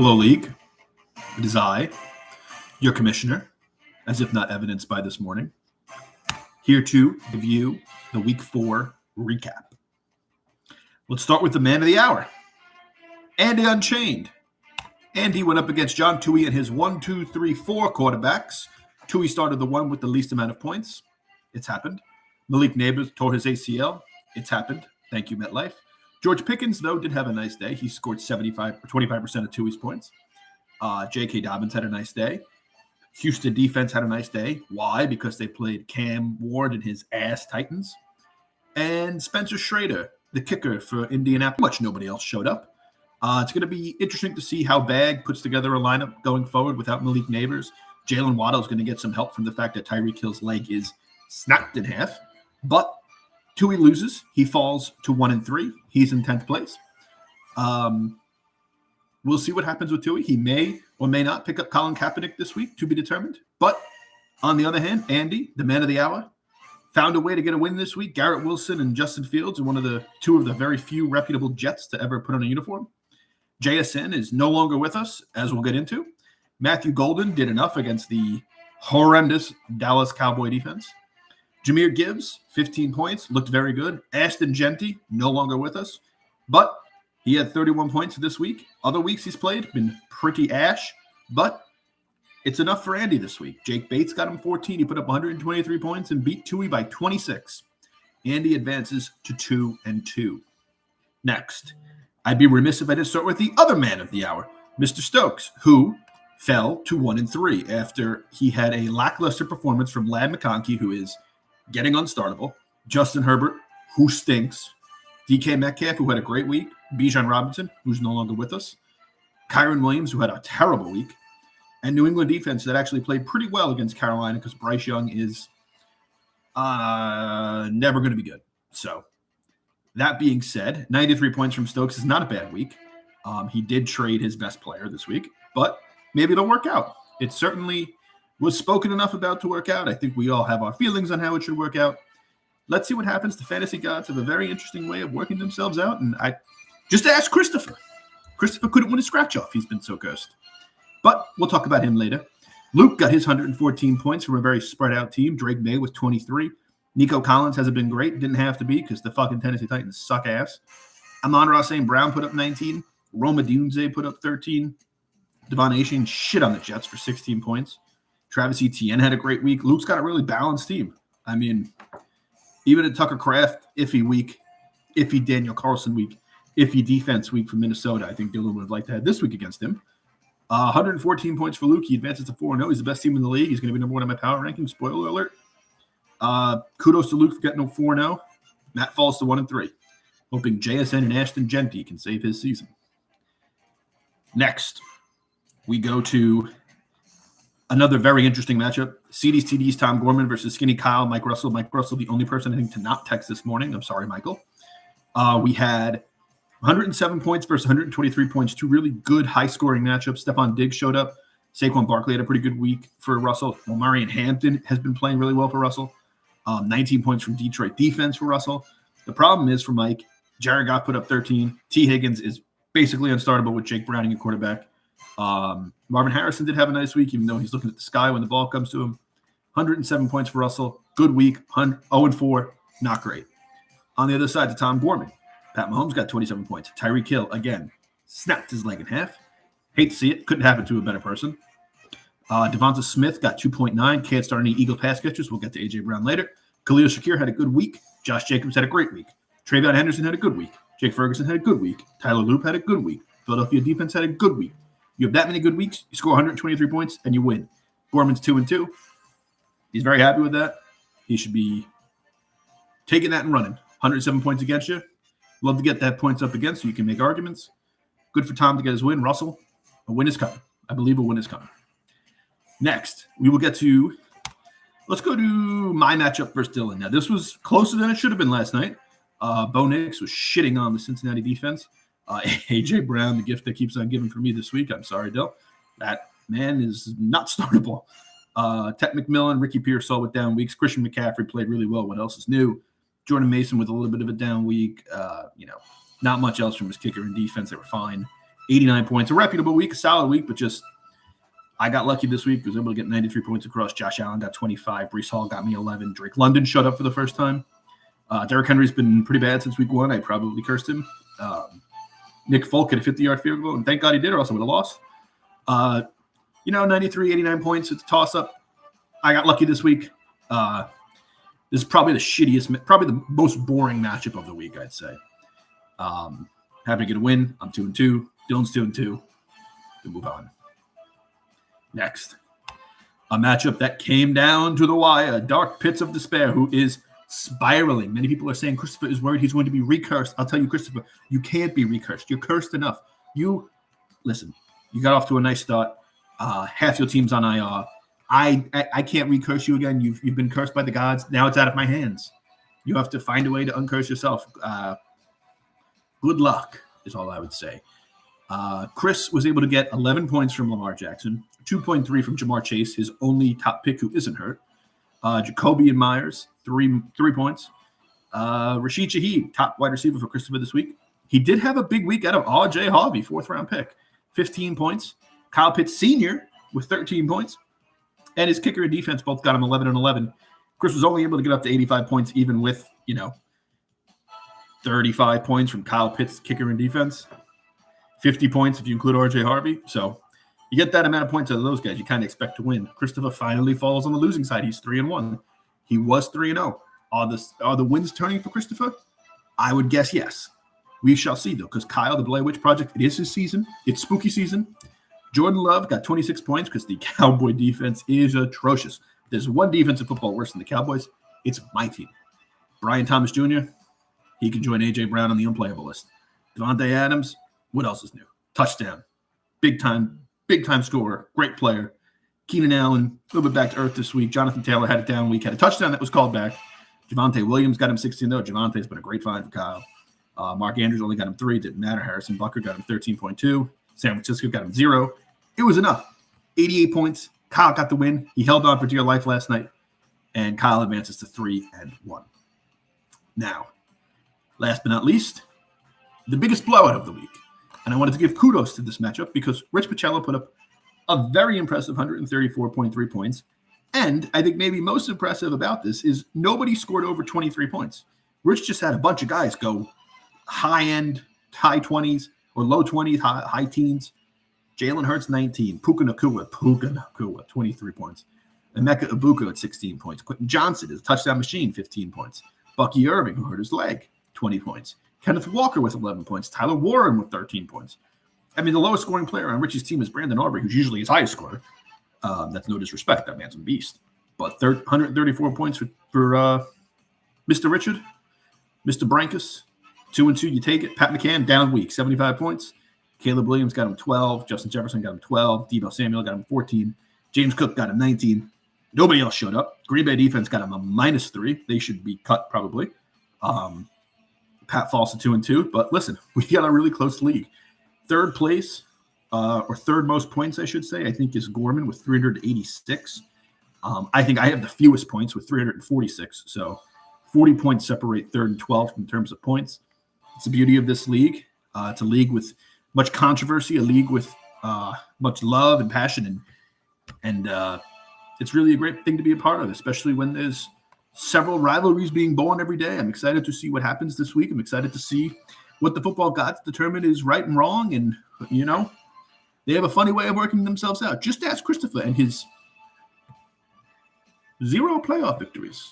Hello, League. It is I, your commissioner, as if not evidenced by this morning, here to give you the Week 4 recap. Let's start with the man of the hour, Andy Unchained. Andy went up against John Tui and his 1, 2, 3, 4 quarterbacks. Tui started the one with the least amount of points. It's happened. Malik Neighbors tore his ACL. It's happened. Thank you, MetLife. George Pickens, though, did have a nice day. He scored 25% of Tui's points. J.K. Dobbins had a nice day. Houston defense had a nice day. Why? Because they played Cam Ward and his ass Titans. And Spencer Schrader, the kicker for Indianapolis. Much nobody else showed up. It's going to be interesting to see how Bag puts together a lineup going forward without Malik Neighbors. Jalen Waddle is going to get some help from the fact that Tyreek Hill's leg is snapped in half. But Tui loses. He falls to 1-3. He's in 10th place. We'll see what happens with Tui. He may or may not pick up Colin Kaepernick this week, to be determined. But on the other hand, Andy, the man of the hour, found a way to get a win this week. Garrett Wilson and Justin Fields are two of the very few reputable Jets to ever put on a uniform. JSN is no longer with us, as we'll get into. Matthew Golden did enough against the horrendous Dallas Cowboy defense. Jahmyr Gibbs, 15 points, looked very good. Ashton Jeanty, no longer with us, but he had 31 points this week. Other weeks he's played, been pretty ash, but it's enough for Andy this week. Jake Bates got him 14. He put up 123 points and beat Tui by 26. Andy advances to 2-2. Next, I'd be remiss if I didn't start with the other man of the hour, Mr. Stokes, who fell to 1-3 after he had a lackluster performance from Ladd McConkey, who is getting unstartable, Justin Herbert, who stinks, DK Metcalf, who had a great week, Bijan Robinson, who's no longer with us, Kyron Williams, who had a terrible week, and New England defense that actually played pretty well against Carolina because Bryce Young is never going to be good. So that being said, 93 points from Stokes is not a bad week. He did trade his best player this week, but maybe it'll work out. It certainly was spoken enough about to work out. I think we all have our feelings on how it should work out. Let's see what happens. The fantasy gods have a very interesting way of working themselves out, and I just asked Christopher. Christopher couldn't win a scratch-off. He's been so cursed. But we'll talk about him later. Luke got his 114 points from a very spread-out team. Drake May with 23. Nico Collins hasn't been great. Didn't have to be because the fucking Tennessee Titans suck ass. Amon-Ra St. Brown put up 19. Roma Dunze put up 13. Devon Achane shit on the Jets for 16 points. Travis Etienne had a great week. Luke's got a really balanced team. I mean, even a Tucker Kraft iffy week, iffy Daniel Carlson week, iffy defense week from Minnesota, I think Dylan would have liked to have this week against him. 114 points for Luke. He advances to 4-0. He's the best team in the league. He's going to be number one in my power rankings. Spoiler alert. Kudos to Luke for getting 4-0. Matt falls to 1-3. Hoping JSN and Ashton Jeanty can save his season. Next, we go to another very interesting matchup. CD's TD's Tom Gorman versus Skinny Kyle, Mike Russell. Mike Russell, the only person I think to not text this morning. I'm sorry, Michael. We had 107 points versus 123 points. Two really good high-scoring matchups. Stephon Diggs showed up. Saquon Barkley had a pretty good week for Russell. Omarion Hampton has been playing really well for Russell. 19 points from Detroit defense for Russell. The problem is for Mike, Jared Goff put up 13. T. Higgins is basically unstartable with Jake Browning at quarterback. Marvin Harrison did have a nice week, even though he's looking at the sky when the ball comes to him. 107 points for Russell. Good week. 0-4. Not great. On the other side to Tom Gorman. Pat Mahomes got 27 points. Tyreek Hill, again, snapped his leg in half. Hate to see it. Couldn't happen to a better person. Devonta Smith got 2.9. Can't start any Eagle pass catchers. We'll get to A.J. Brown later. Khalil Shakir had a good week. Josh Jacobs had a great week. Travion Henderson had a good week. Jake Ferguson had a good week. Tyler Loop had a good week. Philadelphia defense had a good week. You have that many good weeks, you score 123 points, and you win. Gorman's 2-2. He's very happy with that. He should be taking that and running. 107 points against you. Love to get that points up against so you can make arguments. Good for Tom to get his win. Russell, a win is coming. I believe a win is coming. Next, we will get to – let's go to my matchup versus Dylan. Now, this was closer than it should have been last night. Bo Nix was shitting on the Cincinnati defense. A.J. Brown, the gift that keeps on giving for me this week. I'm sorry, Dill. That man is not startable. Ted McMillan, Ricky Pierce saw with down weeks. Christian McCaffrey played really well. What else is new? Jordan Mason with a little bit of a down week. Not much else from his kicker and defense. They were fine. 89 points. A reputable week, a solid week, but just I got lucky this week. Was able to get 93 points across. Josh Allen got 25. Breece Hall got me 11. Drake London shut up for the first time. Derrick Henry's been pretty bad since week 1. I probably cursed him. Nick Folk had a 50-yard field goal, and thank God he did, or else I would have lost. 93, 89 points. It's a toss-up. I got lucky this week. This is probably the most boring matchup of the week, I'd say. Happy to get a win. I'm 2-2. Dylan's 2-2. We move on. Next, a matchup that came down to the wire. Dark Pits of Despair, who is spiraling. Many people are saying Christopher is worried he's going to be recursed. I'll tell you, Christopher, you can't be recursed. You're cursed enough. Listen, you got off to a nice start. Half your team's on IR. I can't recurse you again. You've been cursed by the gods. Now it's out of my hands. You have to find a way to uncurse yourself. Good luck is all I would say. Chris was able to get 11 points from Lamar Jackson, 2.3 from Jamar Chase, his only top pick who isn't hurt. Jacoby and Myers, 3 points. Rashid Shaheed, top wide receiver for Christopher this week. He did have a big week out of R.J. Harvey, 4th-round pick, 15 points. Kyle Pitts Sr. with 13 points. And his kicker and defense both got him 11 and 11. Chris was only able to get up to 85 points even with, 35 points from Kyle Pitts, kicker and defense. 50 points if you include R.J. Harvey. So you get that amount of points out of those guys, you kind of expect to win. Christopher finally falls on the losing side. He's 3-1. He was 3-0. Are the wins turning for Christopher? I would guess yes. We shall see, though, because Kyle, the Blair Witch Project, it is his season. It's spooky season. Jordan Love got 26 points because the Cowboy defense is atrocious. There's one defense in football worse than the Cowboys. It's my team. Brian Thomas Jr., he can join A.J. Brown on the unplayable list. Devontae Adams, what else is new? Touchdown. Big time scorer. Great player. Keenan Allen, a little bit back to earth this week. Jonathan Taylor had a down week. Had a touchdown that was called back. Javonte Williams got him 16, though. Javonte's been a great find for Kyle. Mark Andrews only got him 3. Didn't matter. Harrison Butker got him 13.2. San Francisco got him 0. It was enough. 88 points. Kyle got the win. He held on for dear life last night. And Kyle advances to 3-1. Now, last but not least, the biggest blowout of the week. And I wanted to give kudos to this matchup because Rich Pacello put up a very impressive 134.3 points. And I think maybe most impressive about this is nobody scored over 23 points. Rich just had a bunch of guys go high-end, high 20s or low 20s, high teens. Jalen Hurts, 19. Puka Nacua, 23 points. Emeka Ibuka at 16 points. Quentin Johnson is a touchdown machine, 15 points. Bucky Irving, who hurt his leg, 20 points. Kenneth Walker with 11 points. Tyler Warren with 13 points. I mean, the lowest scoring player on Richie's team is Brandon Aubrey, who's usually his highest scorer. That's no disrespect. That man's a beast. But 134 points for Mr. Richard, Mr. Brankus. 2-2, you take it. Pat McCann, down week, 75 points. Caleb Williams got him 12. Justin Jefferson got him 12. Deebo Samuel got him 14. James Cook got him 19. Nobody else showed up. Green Bay defense got him a -3. They should be cut probably. Pat falls to 2-2. But listen, we got a really close league. Third place, or third most points, I should say, I think is Gorman with 386. I think I have the fewest points with 346. So 40 points separate third and 12th in terms of points. It's the beauty of this league. It's a league with much controversy, a league with much love and passion, and it's really a great thing to be a part of, especially when there's several rivalries being born every day. I'm excited to see what happens this week. I'm excited to see what the football gods determine is right and wrong, and they have a funny way of working themselves out. Just ask Christopher and his 0 playoff victories.